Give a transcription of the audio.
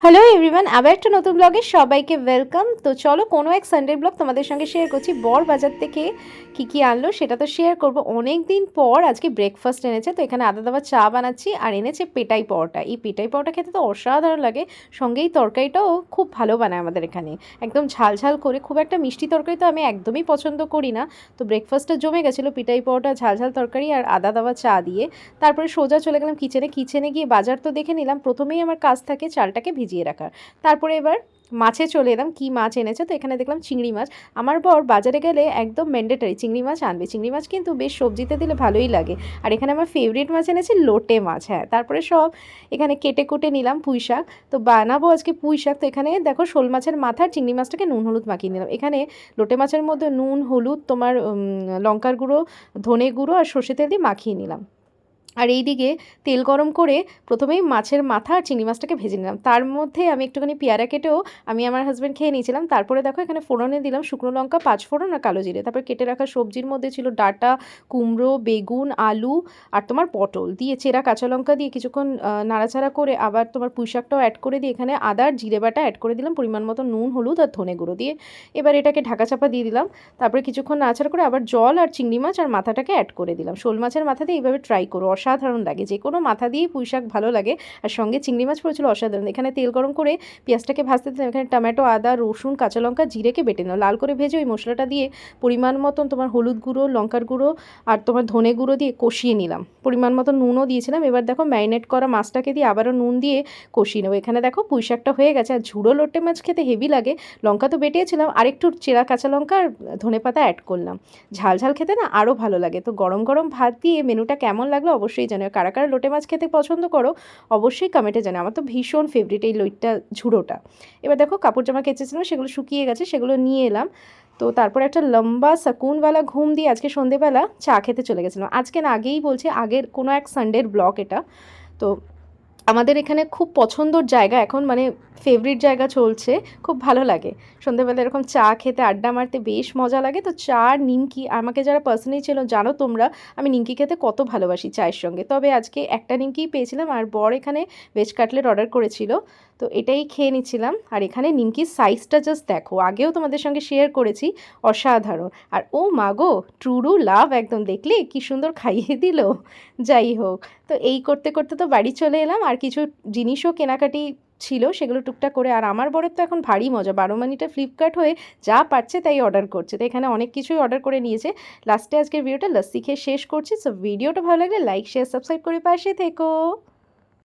Hello everyone, আবার একটা নতুন ব্লগে সবাইকে ওয়েলকাম। তো চলো কোনো এক সানডে ব্লগ তোমাদের সঙ্গে শেয়ার করছি। বর বাজার থেকে কি আনলো সেটা তো শেয়ার করব। অনেক দিন পর আজকে ব্রেকফাস্ট এনেছে, তো এখানে আদা দাবা চা বানাচ্ছি আর এনেছে পেটাই পরোটা। এই পেটাই পরোটা খেতে তো অসাধারণ লাগে, সঙ্গেই তরকারিটাও খুব ভালো বানায় আমাদের এখানে, একদম ঝাল ঝাল করে। খুব একটা মিষ্টি তরকারি তো আমি একদমই পছন্দ করি না, তো ব্রেকফাস্টটা জমে গেছিলো পেটাই পরোটা, ঝাল ঝাল তরকারি আর আদা দাবা চা দিয়ে। তারপরে সোজা চলে গেলাম কিচেনে গিয়ে বাজার তো দেখে নিলাম। প্রথমেই আমার কাজ থাকে চালটাকে ভিজিয়ে রাখার। তারপরে এবার মাছে চলে এলাম, কী মাছ এনেছে, তো এখানে দেখলাম চিংড়ি মাছ। আমার বর বাজারে গেলে একদম ম্যান্ডেটারি চিংড়ি মাছ আনবে। চিংড়ি মাছ কিন্তু বেশ সবজিতে দিলে ভালোই লাগে। আর এখানে আমার ফেভারিট মাছ এনেছে লোটে মাছ। হ্যাঁ, তারপরে সব এখানে কেটে কুটে নিলাম। পুঁই শাক তো বানাবো আজকে, পুঁই শাক। তো এখানে দেখো শোল মাছের মাথা আর চিংড়ি মাছটাকে নুন হলুদ মাখিয়ে নিলাম। এখানে লোটে মাছের মধ্যে নুন হলুদ তোমার লঙ্কার গুঁড়ো, ধনে গুঁড়ো আর সর্ষে তেল দিয়ে মাখিয়ে নিলাম। আর এই দিকে তেল গরম করে প্রথমেই মাছের মাথা আর চিংড়ি মাছটাকে ভেজে নিলাম। তার মধ্যে আমি একটুখানি পেয়ারা কেটেও আমি আমার হাজব্যান্ড খেয়ে নিয়েছিলাম। তারপরে দেখো এখানে ফোড়নে দিলাম শুকনো লঙ্কা, পাঁচ ফোড়ন আর কালো জিরে। তারপর কেটে রাখা সবজির মধ্যে ছিল ডাঁটা, কুমড়ো, বেগুন, আলু আর তোমার পটল দিয়ে চেরা কাঁচা লঙ্কা দিয়ে কিছুক্ষণ নাড়াচাড়া করে আবার তোমার পুঁই শাকটাও অ্যাড করে দিয়ে এখানে আদার জিরে বাটা অ্যাড করে দিলাম, পরিমাণ মতো নুন হলুদ আর ধনে গুঁড়ো দিয়ে। এবার এটাকে ঢাকা চাপা দিয়ে দিলাম। তারপরে কিছুক্ষণ নাড়াচাড়া করে আবার জল আর চিংড়ি মাছ আর মাথাটাকে অ্যাড করে দিলাম। শোল মাছের মাথা দিয়ে এইভাবে ট্রাই করো, অসাধারণ লাগে। যে কোনো মাথা দিয়েই পুঁই শাক ভালো লাগে, আর সঙ্গে চিংড়ি মাছ পড়েছিল অসাধারণ। এখানে তেল গরম করে পেঁয়াজটাকে ভাজতে দিলাম। এখানে টমেটো, আদা, রসুন, কাঁচা লঙ্কা, জিরেকে বেটে নাও, লাল করে ভেজে ওই মশলাটা দিয়ে পরিমাণ মতন তোমার হলুদ গুঁড়ো, লঙ্কার গুঁড়ো আর তোমার ধনে গুঁড়ো দিয়ে কষিয়ে নিলাম। পরিমাণ মতো নুনও দিয়েছিলাম। এবার দেখো ম্যারিনেট করা মাছটাকে দিয়ে আবারও নুন দিয়ে কষিয়ে নেবো। এখানে দেখো পুঁই শাকটা হয়ে গেছে। আর ঝুড়ো লোটে মাছ খেতে হেভি লাগে। লঙ্কা তো বেটেছিলাম, আর একটু চেরা কাঁচা লঙ্কা আর ধনে পাতা অ্যাড করলাম। ঝাল ঝাল খেতে না আরও ভালো লাগে। তো গরম গরম ভাত দিয়ে মেনুটা কেমন লাগলো অবশ্যই জানিও। কারা কারা লোটে মাছ খেতে পছন্দ করো অবশ্যই কমেন্টে জানাও। আমার তো ভীষণ ফেভারিট এই লইটটা, ঝুড়োটা। এবার দেখো কাপড় জামা কেচেছিলাম, সেগুলো শুকিয়ে গেছে, সেগুলো নিয়ে এলাম। তো তারপরে একটা লম্বা সাকুনওয়ালা ঘুম দিয়ে আজকে সন্ধেবেলা চা খেতে চলে গেছিলাম। আজকে না, আগেই বলছি, আগের কোনো এক সানডের ব্লগ এটা। তো আমাদের এখানে খুব পছন্দর জায়গা এখন, মানে ফেভারিট জায়গা চলছে, খুব ভালো লাগে সন্ধ্যেবেলা এরকম চা খেতে, আড্ডা মারতে বেশ মজা লাগে। তো চা আর নিমকি, আমাকে যারা পার্সোনালি ছিল জানো তোমরা আমি নিমকি খেতে কত ভালোবাসি চায়ের সঙ্গে। তবে আজকে একটা নিমকিই পেয়েছিলাম, আর বর এখানে ভেজ কাটলেট অর্ডার করেছিল, তো এটাই খেয়ে নিচ্ছিলাম। আর এখানে নিমকির সাইজটা জাস্ট দেখো, আগেও তোমাদের সঙ্গে শেয়ার করেছি, অসাধারণ। আর ও মাগো, ট্রুরু লাভ একদম, দেখলে কি সুন্দর খাইয়ে দিল। যাই হোক, তো এই করতে করতে তো বাড়ি চলে এলাম। আর কিছু জিনিসও কেনাকাটি ছিল, সেগুলো টুকটাক করে। আর আমার বরের তো এখন ভারী মজা, 12 মানিটা ফ্লিপকার্ট হয়ে যা পারছে তাই অর্ডার করছে। তো এখানে অনেক কিছুই অর্ডার করে নিয়েছে। লাস্টে আজকের ভিডিওটা লস্যি খেয়ে শেষ করছি। সো ভিডিওটা ভালো লাগলে লাইক, শেয়ার, সাবস্ক্রাইব করে পাশে থেকো।